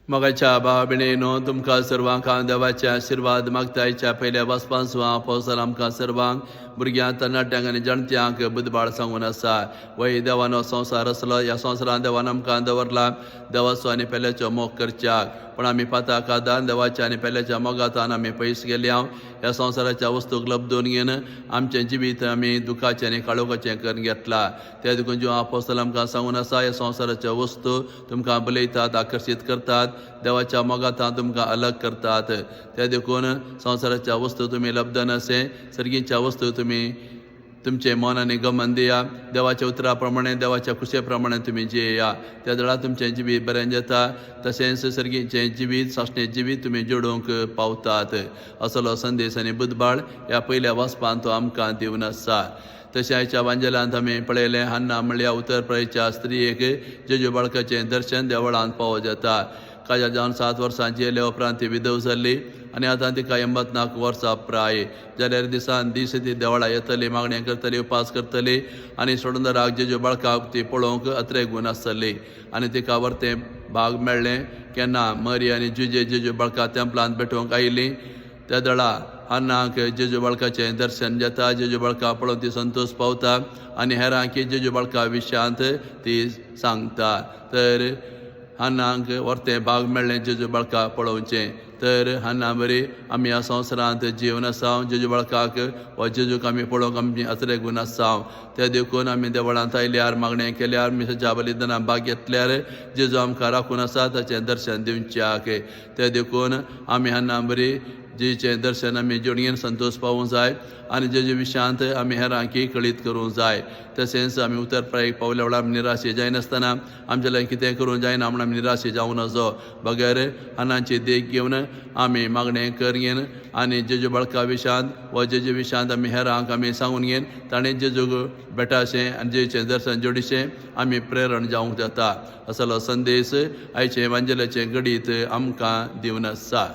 मोगाच्या भावा भयणीनो तुमकां सर्वांक देवाचे आशिर्वाद मागतायच्या पयल्या वचपान सुवां पावसार आमकां सर्वांक भुरग्यांक तरणाट्यांक आनी जाणट्यांक बुधबार सांगून आसा वय देवानो संवसार आसलो ह्या संवसारान देवान आमकां दवरला देवाचो आनी पेल्याचो मोग करच्याक पण आमी पाता कादान देवाच्या आनी पेल्याच्या मोगातान आमी पयस गेले ह्या संवसाराच्या वस्तूक लबदून घेवन आमचें जिवीत आमी दुखाचें आनी काळोखाचें करून घेतला त्या देखून जो आपोस्तल आमकां सांगून आसा ह्या संवसाराच्यो वस्तू तुमकां बलयतात आकर्शीत करतात देवाच्या मोगातान तुमकां अलग करतात त्या देखून संवसाराच्या वस्तू तुमी लबदन असे सर्गीच्या वस्तू तुमी तुमचे मन आनी गमन दिया देवाच्या उतरा प्रमाणे देवाच्या खुशे प्रमाणे तुमी जियेया त्या दळा तुमचें जिवीत बरें जाता तशेंच सर्गीचें जिवीत साश्णें जिवीत तुमी जोडूंक पावतात असलो संदेश आनी बुधबार ह्या पयल्या वचपान तो आमकां दिवन आसा तशें आयच्या वांजेलांत आमी पळयलें हन्ना म्हणल्या उत्तर प्रदेशच्या स्त्रियेक जेजू बाळकाचें दर्शन देवळांत फावो जाता काजा जावन 7 वर्सां जियेले उपरांत ती विधव जाल्ली आनी आतां तिका 84 वर्सां प्राय जाल्यार दिसान दीस ती देवळां येतली मागणी करतली उपास करतली आनी सोडूनराक जेजू बाळकाक ती पळोवंक अत्रेगून आसतली आनी तिका व्हरतें भाग मेळ्ळें केन्ना मरी आनी जुजे जेजू बाळका तेंपलांत भेटोवंक आयिल्लीं त्या दळा अन्नाक जेजू बाळकाचें दर्शन जाता जेजू बाळका पळोवन ती संतोश पावता आनी हेरांक जेजू बाळका विशयांत ती सांगता तर हांनांक व्हरतें भाग मेळ्ळें जेजू बाळका पळोवचें तर हांना बरी आमी ह्या संवसारांत जीवन आसा जेजू बाळकाक वा जेजूक आमी पळोवंक आमची अत्रेगून आसा त्या देखून आमी देवळांत आयल्यार मागणें केल्यार मिसाच्या बलिदानां भाग घेतल्यार जेजू आमकां राखून आसा ताचें दर्शन दिवच्याक त्या देखून आमी हांना बरी जेचें दर्शन आमी जोडयेन संतोश पावूंक जाय आनी जेजू विशयांत आमी हेरांकी कळीत करूंक जाय तशेंच आमी उत्तर प्रदेशाक पावल्या वेळार निराशे जायनासतना आमचें कितें करूंक जायना म्हूण आमी निराशे जावं नजो बगैर हांनाची देख घेवन आमी मागणें करगेन आनी जेजू बाळका विशयांत वा जेजू विशयांत आमी हेरांक आमी सांगून घेन ताणें जेजूक बेटाशें आनी जेजूचें दर्शन जोडिशें आमी प्रेरण जावंक जाता असलो संदेश आयचे वांजेलाचे घडीत आमकां दिवन आसा.